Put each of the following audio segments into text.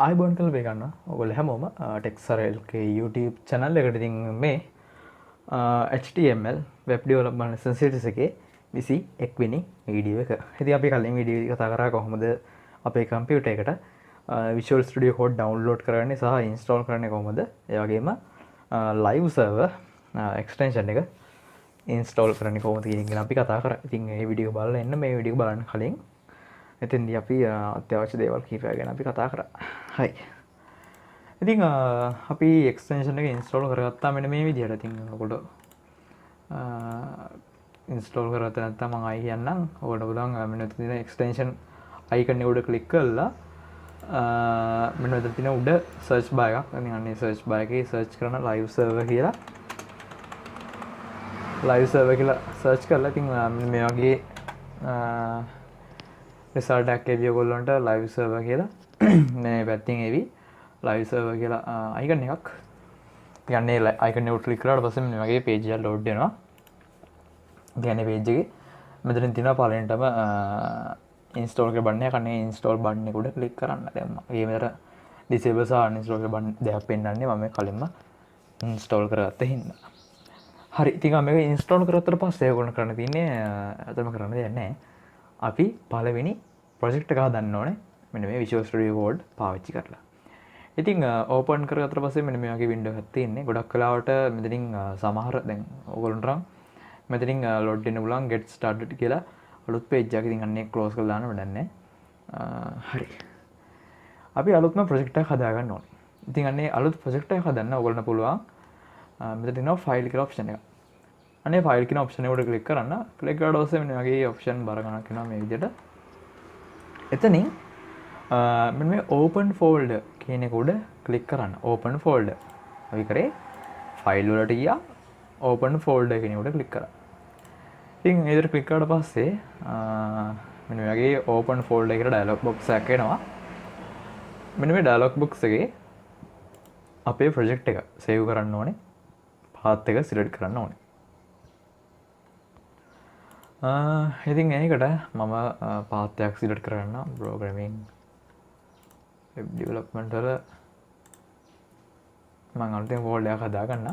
ආයිබෝන් කළ වේ ගන්න ඔයගොල්ලෝ හැමෝම ටෙක්සරල්ගේ YouTube channel එකට ඉතින් මේ HTML web development essentials එකේ 21 වෙනි වීඩියෝ එක. ඉතින් අපි කලින් වීඩියෝ එක කතා කරා කොහොමද අපේ කම්පියුටර් එකට Visual Studio Code download කරන්නේ සහ install කරන්නේ කොහොමද? ඒ වගේම live server extension එක install කරන්නේ කොහොමද කියන එක ගැන අපි කතා කරා. ඉතින් මේ වීඩියෝ බලලා එන්න මේ වීඩියෝ බලන්න කලින් එතෙන්දී අපි අත්‍යවශ්‍ය දේවල් කීපයක් ගැන අපි කතා කරා. හරි. ඉතින් අපි එක්ස්ටෙන්ෂන් එක ඉන්ස්ටෝල් කරගත්තා මෙන්න මේ විදිහට. ඉතින් ඔයගොල්ලෝ ඉන්ස්ටෝල් කරගත්තා නැත්නම් මම ආයි කියන්නම්. ඔයගොල්ලෝ බලන්න මෙන්න මෙතන තියෙන එක්ස්ටෙන්ෂන් අයිකන් එක උඩ ක්ලික් කරලා මෙන්න මෙතන තියෙන උඩ සර්ච් බාර් එකක්. ඉතින් අන්නේ සර්ච් බාර් එකේ සර්ච් කරන live server කියලා. live server කියලා සර්ච් කරලා ඉතින් මේ වගේ result එකක් එවි ඔයගොල්ලන්ට live server කියලා මේ පැත්තෙන් එවි live server කියලා icon එකක්. යන්නේ icon එක ක්ලික් කරාට පස්සේ මේ වගේ page එක load වෙනවා. කියන්නේ page එකේ මෙතන තියෙනවා පළවෙනිටම install කරන බටන් එක. අනේ install බටන් එක උඩ ක්ලික් කරන්න. දැන් මේ මෙතන disable සහ uninstall කරන බටන් දෙකක් පෙන්නන්නේ මම කලින්ම install කරගත්ත හින්දා. හරි. ඉතින් මේක install කරගත්තට පස්සේ ඔයගොල්ලෝ කරන්න තියෙන්නේ අතම කරන්න දෙයක් නැහැ. අපි පළවෙනි ප්‍රොජෙක්ට් එක හදන්න ඕනේ මෙන්න මේ Visual Studio Code පාවිච්චි කරලා. ඉතින් ඕපන් කරගත්තට පස්සේ මෙන්න මේ වගේ වින්ඩෝ එකක් තියෙන්නේ. ගොඩක් වෙලාවට මෙතනින් සමහර දැන් ඕගොල්ලන්ට මෙතනින් ලොඩ් වෙන්න පුළුවන් get started කියලා අලුත් page එකක්. ඉතින් අන්නේ close කරලා දාන්න වැඩක් නැහැ. හරි. අපි අලුත්ම ප්‍රොජෙක්ට් එකක් හදා ගන්න ඕනේ. ඉතින් අන්නේ අලුත් ප්‍රොජෙක්ට් එකක් හදන්න ඕගොල්ලන්ට පුළුවන් මෙතන තියෙනවා file කියලා option එක. අනේ ෆයිල් කියන ඔප්ෂන් එකට ක්ලික් කරන්න. ක්ලික් කරලා පස්සේ මෙන්න වගේ ඔප්ෂන් බර ගණක් එනවා මේ විදිහට. එතනින් මෙන්න මේ open folder කියන එක උඩ ක්ලික් කරන්න. open folder. අපි කරේ ෆයිල් වලට ගියා open folder කියන උඩ ක්ලික් කරා. ඉතින් මේ විදිහට ක්ලික් කරාට පස්සේ මෙන්න මේ වගේ open folder එකට dialog box එකක් එනවා. මෙන්න මේ dialog box එකේ අපේ project එක save කරන්න ඕනේ. path එක select කරන්න ඕනේ. ඉතින් ඒකට මම path එකක් select කරගන්න programming web development වල මම අලුතෙන් folder එකක් හදාගන්න.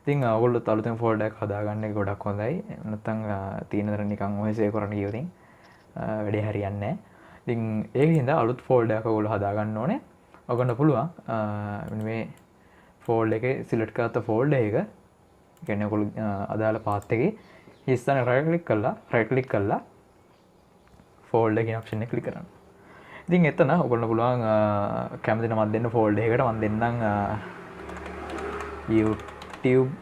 ඉතින් ඔයගොල්ලෝ අලුතෙන් folder එකක් හදාගන්න එක ගොඩක් හොඳයි. නැත්නම් තියෙන දර නිකන් ඔය save කරන්න ගියොත් වැඩේ හරියන්නේ නැහැ. ඉතින් ඒකින්ද අලුත් folder එකක් ඔයගොල්ලෝ හදාගන්න ඕනේ. ඔයගොල්ලන්ට පුළුවන් මේ folder එකේ select කරගත්ත folder එක කියන්නේ ඔයගොල්ලෝ අදාළ path එකේ ඉස්සන right click කරලා folder කියන option එක click කරන්න. ඉතින් එතන ඔයගොල්ලෝ පුළුවන් කැමති නමක් දෙන්න folder එකකට. මම දෙන්නම් YouTube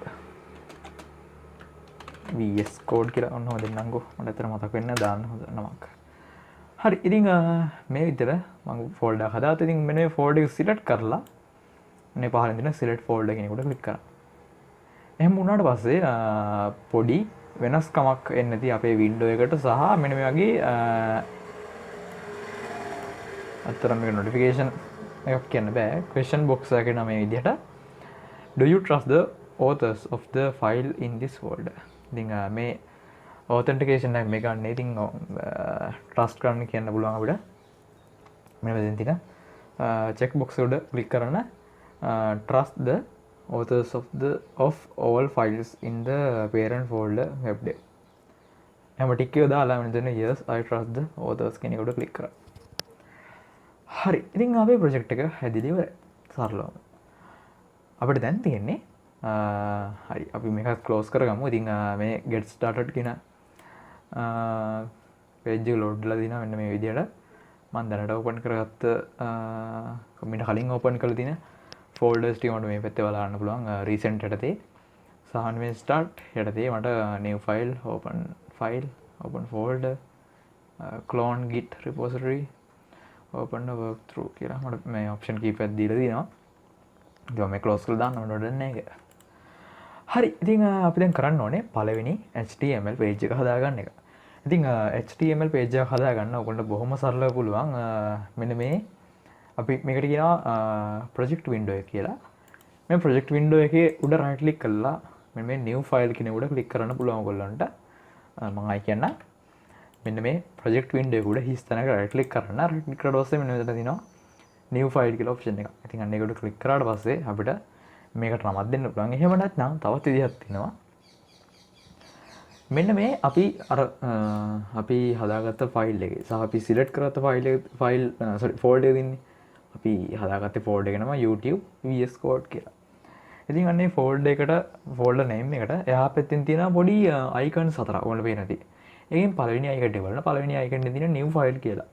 VS Code කියලා ඔන්නම දෙන්නම්කෝ. මට ඇත්තට මතක වෙන්නේ දාන්න හොඳ නමක්. හරි. ඉතින් මේ විදිහට මම folder එක හදාගත්තා. ඉතින් මෙන්න මේ folder එක select කරලා මේ පහළින් දෙන select folder කියන එකට click කරා. එහෙම වුණාට පස්සේ පොඩි වෙනස්කමක් එන්නේ නැති අපේ වින්ඩෝ එකට සහ මෙන්න මේ වගේ අතර මේක notification එකක් කියන්න බෑ. question box එකේ නම මේ විදිහට do you trust the authors of the file in this folder. ඉතින් මේ authentication එක මේ ගන්න. ඉතින් trust කරන්න කියන්න පුළුවන් අපිට. මෙන්න මෙතන තියෙන check box උඩ click කරන trust the authors of all files in the parent folder webdev. එහෙම ටික එක දාලා මෙතන yes I trust the authors කියන එකට ක්ලික් කරා. හරි. ඉතින් අපේ ප්‍රොජෙක්ට් එක හැදිලා ඉවරයි. සරලවම. අපිට දැන් තියෙන්නේ හරි අපි මේක ක්ලෝස් කරගමු. ඉතින් මේ get started කියන page එක load වෙලා දිනා මෙන්න මේ විදිහට. මම දැනට open කරගත්ත කමිට කලින් open කරලා තියෙන folders ටික මට මේ පැත්තේ බලන්න පුළුවන්. recent යටතේ සහ මේ start යටතේ මට new file open folder clone git repository open the work through කියලා මට මේ option කීපයක් දීලා තියෙනවා. ඉතින් මම close කරලා දාන්න ඕනේ නැහැ ඒක. හරි. ඉතින් අපි දැන් කරන්න ඕනේ පළවෙනි HTML page එක හදාගන්න එක. ඉතින් HTML page එක හදාගන්න ඔයගොල්ලෝ බොහොම සරලව පුළුවන්. මෙන්න මේ අපි මේකට කියනවා project window එක කියලා. මේ project window එකේ උඩ right click කරලා මෙන්න මේ new file කියන උඩ click කරන්න පුළුවන් ඔයගොල්ලන්ට. මම ආයි කියන්න. මෙන්න මේ project window එක උඩ හිස් තැනක right click කරන්න. right click කරලා පස්සේ මෙන්න මෙතන තියෙනවා new file කියලා option එක. ඉතින් අන්න ඒකට click කරාට පස්සේ අපිට මේකට නමක් දෙන්න පුළුවන්. එහෙම නැත්නම් තවත් විදිහක් තියෙනවා. මෙන්න මේ අපි අර අපි හදාගත්ත ෆයිල් එකේ සහ අපි සිලෙක්ට් කරගත්ත ෆෝල්ඩර් එකේ ඉන්නේ. අපි හදාගත්තේ ෆෝල්ඩර් එක නම YouTube VS Code කියලා. ඉතින් අන්නේ ෆෝල්ඩර් නේම් එකට එහා පැත්තෙන් තියෙන පොඩි අයිකන්ස් හතරක් ඔයාලට පේන ඇති. ඒකෙන් පළවෙනි අයිකන් එක බලන්න පළවෙනි අයිකන් එකේ තියෙන new file කියලා.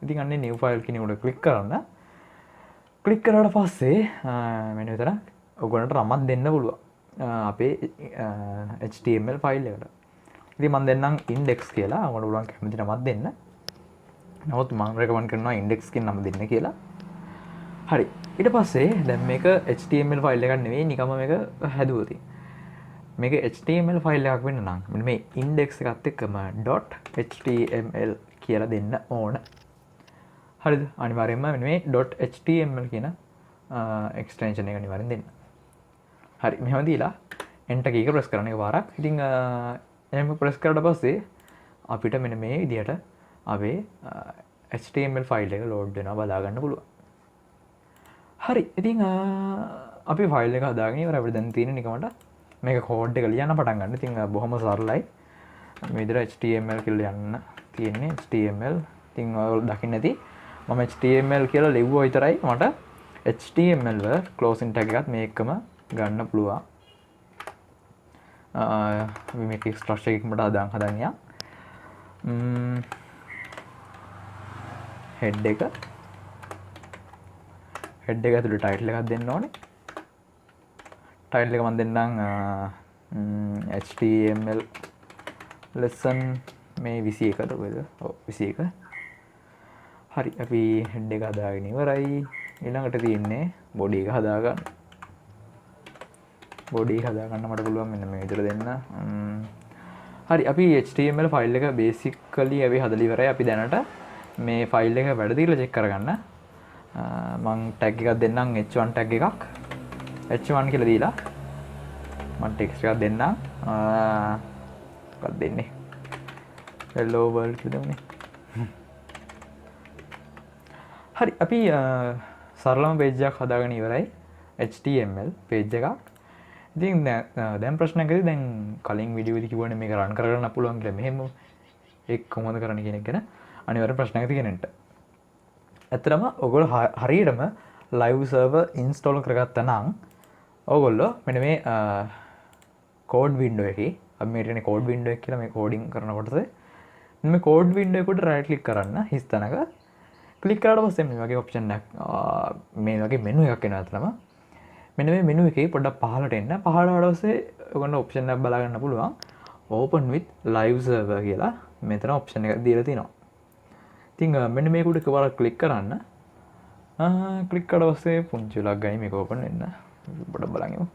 ඉතින් අන්නේ new file කියන උඩ ක්ලික් කරන්න. ක්ලික් කරාට පස්සේ මෙන්න විතර ඔයගොල්ලන්ට නමක් දෙන්න පුළුවන්. අපේ HTML ෆයිල් එකට. ඉතින් මම දෙන්නම් index කියලා. ඔයාලට පුළුවන් කැමති නමක් දෙන්න. නමුත් මම රෙකමන්ඩ් කරනවා index කියන නම දෙන්න කියලා. හරි. ඊට පස්සේ දැන් මේක HTML ෆයිල් එකක් නෙවෙයි නිකම්ම මේක හැදුවා තියෙන්නේ. මේක HTML ෆයිල් එකක් වෙන්න නම් මෙන්න මේ index එකත් එක්කම .html කියලා දෙන්න ඕන. හරිද? අනිවාර්යයෙන්ම මෙන්න මේ .html කියන එක්ස්ටෙන්ෂන් එක අනිවාර්යෙන් දෙන්න. හරි. මෙහෙම දීලා enter කී එක press කරන්න එක පාරක්. ඉතින් එහෙම press කරලා පස්සේ අපිට මෙන්න මේ විදිහට අපේ HTML ෆයිල් එක load වෙනවා බලා ගන්න පුළුවන්. හරි. ඉතින් අපි ෆයිල් එක හදාගෙන ඉවරයි. අපිට දැන් තියෙන නිකමට මේක කෝඩ් එක ලියන්න පටන් ගන්න. ඉතින් බොහොම සරලයි. මේ විදිහට HTML කියලා යන්න තියෙන්නේ. HTML. ඉතින් ඔයාලා දකින්න ඇති මම HTML කියලා ලිව්වා විතරයි. මට HTML වල closing tag එකත් මේකම ගන්න පුළුවන්. මේක structure එකක් මට හදාන්න යන්න. head එක ඇතුළේ title එකක් දෙන්න ඕනේ. title එක මම දෙන්නම් HTML lesson මේ 21ද කොහෙද? ඔව් 21. හරි අපි head එක හදාගෙන ඉවරයි. ඊළඟට තියෙන්නේ body එක හදාගන්න. body එක හදාගන්න මට පුළුවන් මෙන්න මේ විදිහට දෙන්න. හරි අපි HTML ෆයිල් එක basically අපි හදලා ඉවරයි. අපි දැනට මේ ෆයිල් එක වැඩ තියලා check කරගන්න. මං tag එකක් දෙන්නම් h1 tag එකක්. h1 කියලා දීලා මම text එකක් දෙන්නම්. මොකක්ද දෙන්නේ? hello world කියලා දෙමුනේ. හරි අපි සරලම page එකක් හදාගෙන ඉවරයි. HTML page එකක්. ඉතින් දැන් ප්‍රශ්නයකදී දැන් කලින් වීඩියෝ එකේ කිව්වනේ මේක රන් කරගන්න පුළුවන් කියලා. මෙහෙම ඒක කොහොමද කරන්නේ කියන එක ගැන අනිවාර්ය ප්‍රශ්නයක් තියෙනෙන්න. ඇත්තටම ඔයගොල්ලෝ හරියටම live server install කරගත්තා නම් ඔයගොල්ලෝ මෙන්න මේ code window එකේ අපි මේ කියන්නේ code window එක කියලා මේ coding කරන කොටස මේ code window එකට right click කරන්න හිස් තැනක click කරාට පස්සේ මේ වගේ option එකක් මේ වගේ menu එකක් එනවා ඇත්තටම මෙන්න මේ menu එකේ පොඩ්ඩක් පහළට එන්න පහළට පස්සේ ඔයගොල්ලෝ option එකක් බලා ගන්න පුළුවන් open with live server කියලා මෙතන option එකක් දීලා තියෙනවා. ඉතින් මෙන්න මේක උඩ එකපාරක් ක්ලික් කරන්න. ක්ලික් කරලා පස්සේ පුංචි වෙලක් ගයි මේක ඕපන් වෙන්න. පොඩ්ඩක් බලන්න යමු.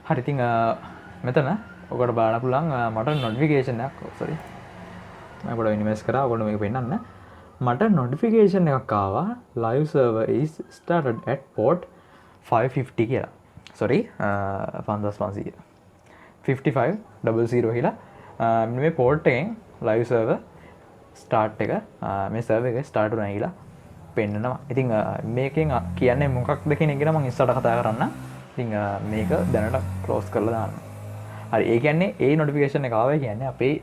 හරි ඉතින් මෙතන ඔකට බලන්න පුළුවන් මට notification එකක් sorry. මම පොඩ්ඩක් මිනිමයිස් කරා ඔයගොල්ලෝ මේක පෙන්නන්න. මට notification එකක් ආවා live server is started at port 550 කියලා. sorry 5500. 5500 කියලා මේ පෝට් එකෙන් live server start එක මේ server එක start වුණා කියලා පෙන්නනවා. ඉතින් මේකෙන් කියන්නේ මොකක්ද කියන එක ගැන මම ඉස්සරහට කතා කරන්න. ඉතින් මේක දැනට close කරලා දාන්න. හරි ඒ කියන්නේ ඒ notification එක ආවා කියන්නේ අපේ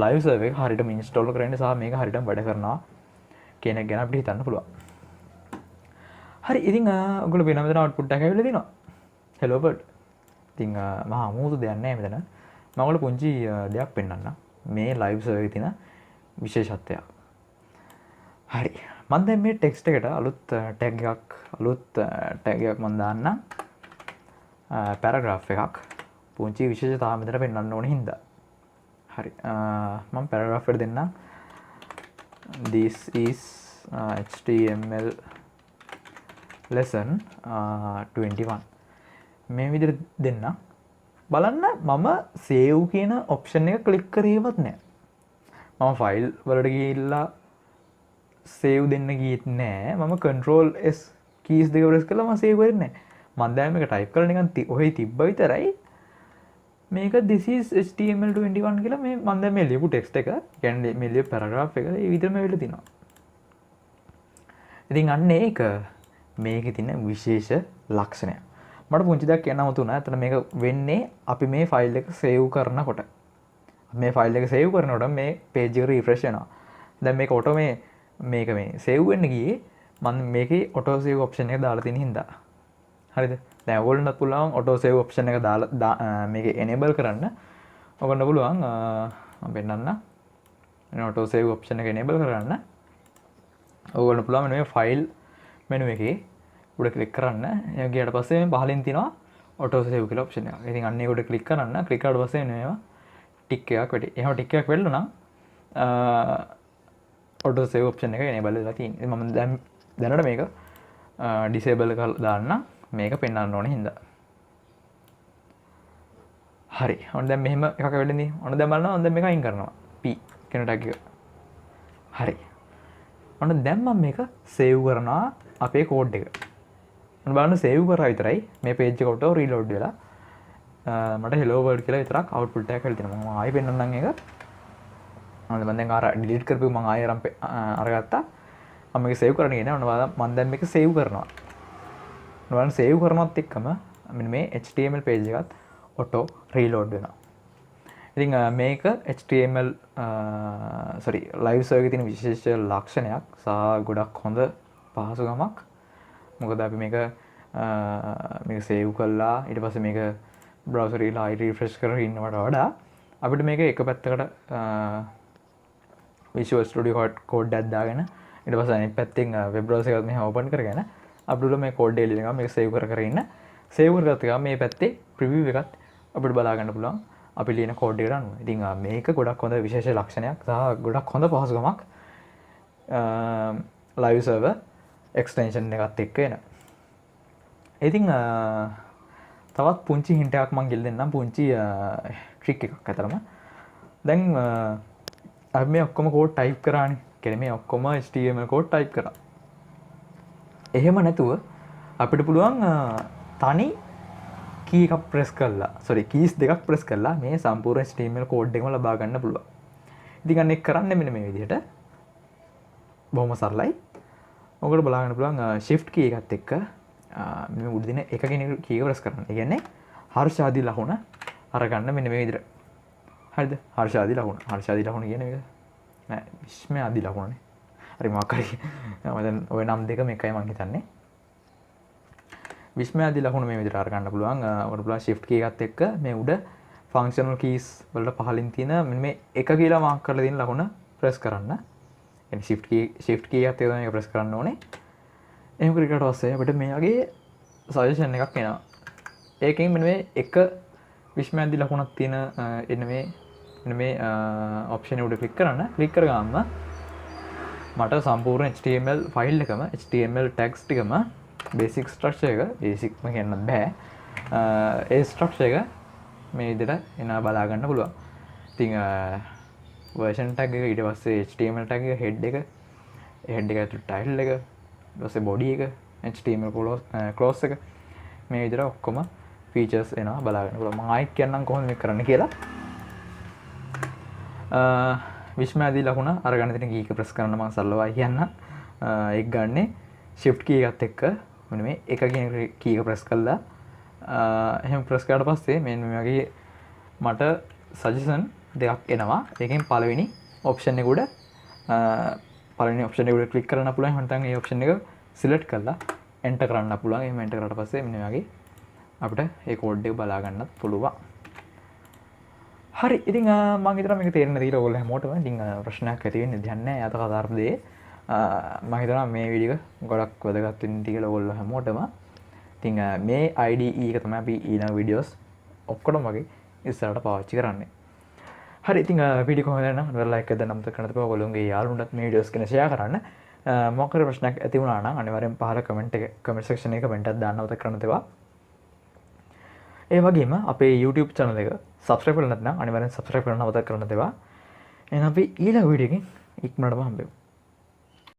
live server එක හරියටම install කරගෙන සහ මේක හරියටම වැඩ කරනවා කියන එක ගැන අපිට හිතන්න පුළුවන්. හරි ඉතින් ඔයගොල්ලෝ වෙන මෙතන output එකක් ඇවිල්ලා තිනවා. hello world. ඉතින් මහා අමුතු දෙයක් නැහැ මෙතන. මම ඔයාලට පුංචි දෙයක් පෙන්නන්න. මේ live server එකේ තියෙන විශේෂත්වයක්. හරි. මම දැන් මේ text එකට අලුත් tag එකක් මම දාන්නම්. paragraph එකක්. පුංචි විශේෂතාවය මෙතන පෙන්නන්න ඕන හින්දා. හරි. මම paragraph එකට දෙන්නම්. This is HTML lesson 21. මේ විදිහට දෙන්න. බලන්න මම save කියන option එක click කරේවත් නැහැ. මම file වලට ගිහිල්ලා save දෙන්න ගියෙත් නැහැ. මම control s keys දෙක press කළා මම save කරේ නැහැ. මම දැන් මේක type කරලා නිකන් ඔහේ තිබ්බ විතරයි. මේක this is HTML21 කියලා මේ මම දැන් මේ ලියපු ටෙක්ස්ට් එක කියන්නේ මේ ලියපු පැරග්‍රාෆ් එක ඒ විදිහම වෙලා තිනවා. ඉතින් අන්න ඒක මේකේ තියෙන විශේෂ ලක්ෂණය. මට පුංචි දෙයක් කියන්නම තුනා. එතන මේක වෙන්නේ අපි මේ ෆයිල් එක සේව් කරනකොට. මේ ෆයිල් එක සේව් කරනකොට මේ page එක refresh වෙනවා. දැන් මේක ඔටෝ මේක මේ සේව් වෙන්න ගියේ මම මේකේ ඔටෝ සේව් ඔප්ෂන් එක දාලා තියෙන හින්දා. හරිද? දැන් ඔයගොල්ලන්ට පුළුවන් ඔටෝ සේව් ඔප්ෂන් එක දාලා මේකේ enable කරන්න. ඔයගොල්ලන්ට පුළුවන් මම පෙන්නන්න. මේ ඔටෝ සේව් ඔප්ෂන් එක enable කරන්න. ඔයගොල්ලන්ට පුළුවන් මේ ෆයිල් මෙනු එකේ උඩ ක්ලික් කරන්න. ඒක ගියාට පස්සේ මේ පහලින් තියෙනවා ඔටෝ සේව් කියලා ඔප්ෂන් එක. ඉතින් අන්න ඒක උඩ ක්ලික් කරන්න. ක්ලික් කරාට පස්සේ මේවා ටික් එකක් වෙටි. එහෙම ටික් එකක් වෙල්ල නම් ඔටෝ සේව් ඔප්ෂන් එක enable වෙලා තියෙනවා. ඉතින් මම දැනට මේක disable කරලා දාන්න. මේක පෙන්වන්න ඕනේ හින්දා. හරි. ඔන්න දැන් මෙහෙම එකක් වෙන්නේ. ඔන්න දැන් බලන්න ඔන්න දැන් මේක අයින් කරනවා. P කියන ටැග් එක. හරි. ඔන්න දැන් මම මේක සේව් කරනවා අපේ කෝඩ් එක. ඔන්න බලන්න සේව් කරා විතරයි මේ page එක ඔටෝ රීලෝඩ් වෙලා මට hello world කියලා විතරක් output එකක් වෙලා තියෙනවා. මම ආයෙ පෙන්නන්නම් ඒක. ඔන්න මම දැන් අර delete කරපු මම ආයෙ අරගත්තා. මම මේක සේව් කරගෙන ඉන්නේ. ඔන්න බලන්න මම දැන් මේක සේව් කරනවා. ඔන්න සේව් කරනවත් එක්කම මෙන්න මේ HTML page එකත් ඔටෝ රීලෝඩ් වෙනවා. ඉතින් මේක HTML live server එකේ තියෙන විශේෂ ලක්ෂණයක් සහ ගොඩක් හොඳ පහසුකමක්. මොකද අපි මේක සේව් කළා ඊට පස්සේ මේක browser එකේ ආයි refresh කරගෙන ඉන්නවට වඩා අපිට මේක එක පැත්තකට Visual Studio Code එකක් දාගෙන ඊට පස්සේ අනිත් පැත්තෙන් web browser එකත් මෙහෙම open කරගෙන අපිට මේ කෝඩ් එක ලියලා මේක සේව් කර ඉන්න. සේව් කරගත්ත ගමන් මේ පැත්තේ ප්‍රිවිව් එකත් අපිට බලා ගන්න පුළුවන් අපි ලියන කෝඩ් එකට අනුව. ඉතින් මේක ගොඩක් හොඳ විශේෂ ලක්ෂණයක් සහ ගොඩක් හොඳ පහසුකමක් live server extension එකත් එක්ක එන. ඉතින් තවත් පුංචි හින්ට් එකක් මම ගෙල් දෙන්නම් පුංචි ට්‍රික් එකක් අතරම. දැන් අපි මේ ඔක්කොම කෝඩ් ටයිප් කරානේ. කියන්නේ මේ ඔක්කොම HTML කෝඩ් ටයිප් කරා. එහෙම නැතුව අපිට පුළුවන් තනි කී එකක් ප්‍රෙස් කරලා කීස් දෙකක් ප්‍රෙස් කරලා මේ සම්පූර්ණ HTML කෝඩ් එකම ලබා ගන්න පුළුවන්. ඉතින් අන්න ඒක කරන්න මෙන්න මේ විදිහට. බොහොම සරලයි. ඔකට බලා ගන්න පුළුවන් shift key එකත් එක්ක මේ උඩ දින එක කෙනෙක් කී එක ප්‍රෙස් කරන්න. ඒ කියන්නේ හර්ෂ ආදී ලකුණ අරගන්න මෙන්න මේ විදිහට. හරිද? හර්ෂ ආදී ලකුණ. හර්ෂ ආදී ලකුණ කියන්නේ මේක. නෑ විශ්ම ආදී ලකුණනේ. හරි මොකක් හරි මම දැන් ওই නම් දෙක මේකයි මම හිතන්නේ. විශ්ම ආදී ලකුණු මේ විදිහට අරගන්න පුළුවන්. ඔකට පුළුවන් shift key එකත් එක්ක මේ උඩ functional keys වලට පහලින් තියෙන මෙන්න මේ එක කියලා මාක් කරලා තියෙන ලකුණ press කරන්න. يعني shift key එකත් එක්ක මේක press කරන්න ඕනේ. එහෙම කරලා පස්සේ අපිට මේ වගේ suggestion එකක් එනවා. ඒකෙන් මෙන්න මේ එක විශ්ම ආදී ලකුණක් තියෙන එන්න මේ option එක උඩ click කරන්න. click කරගාම මට සම්පූර්ණ HTML ෆයිල් එකම HTML tags ටිකම basic structure එක basic ම කියන්න බෑ. ඒ structure එක මේ විදිහට එනවා බලා ගන්න පුළුවන්. ඉතින් version tag එක ඊට පස්සේ HTML tag එක head එක ඇතුළේ title එක ඊට පස්සේ body එක HTML close එක මේ විදිහට ඔක්කොම features එනවා බලා ගන්න පුළුවන්. මම ආයෙත් කියන්නම් කොහොමද මේක කරන්න කියලා. විශ්ම ආදී ලකුණ අරගන්න තියෙන කී එක ප්‍රෙස් කරන්න මම සරලවයි කියන්න. ඒක ගන්නේ shift key එකත් එක්ක මෙන්න මේ එක කියන කී එක ප්‍රෙස් කළා. එහෙම ප්‍රෙස් කරාට පස්සේ මෙන්න මේ වගේ මට suggestion දෙකක් එනවා. ඒකෙන් පළවෙනි option එක උඩ පළවෙනි option එක උඩ click කරන්න පුළුවන්. එහෙනම් නැත්නම් ඒ option එක select කරලා enter කරන්න පුළුවන්. එහෙම enter කරාට පස්සේ මෙන්න වගේ අපිට ඒ code එක බලා ගන්නත් පුළුවන්. හරි ඉතින් මම හිතනවා මේක තේරෙන්න දීලා ඔයගොල්ලෝ හැමෝටම ඉතින් ප්‍රශ්නයක් ඇති වෙන්නේ දෙයක් නැහැ. යාත කතාවර් දෙයේ මම හිතනවා මේ වීඩියෝ එක ගොඩක් වැදගත් වෙන්න කියලා ඔයගොල්ලෝ හැමෝටම. ඉතින් මේ IDE එක තමයි අපි ඊළඟ වීඩියෝස් ඔක්කොම වගේ ඉස්සරහට පාවිච්චි කරන්නේ. හරි ඉතින් වීඩියෝ කොහොමද නම් ඔයාලා ලයික් එකක් දාන්න කරන්න තපෝ ඔයගොල්ලෝගේ යාළුවන්ටත් මේ වීඩියෝස් ගැන ෂෙයා කරන්න. මොකක් හරි ප්‍රශ්නයක් ඇති වුණා නම් අනිවාර්යෙන් පහල කමෙන්ට් සෙක්ෂන් එකේ කමෙන්ට් එකක් දාන්න මතක කරන්න තේවා. ඒ වගේම අපේ YouTube channel එක subscribe කරලා නැත්නම් අනිවාර්යෙන් subscribe කරන්න මතක කරන්න තේවා. එහෙනම් අපි ඊළඟ වීඩියෝ එකකින් ඉක්මනටම හම්බෙමු.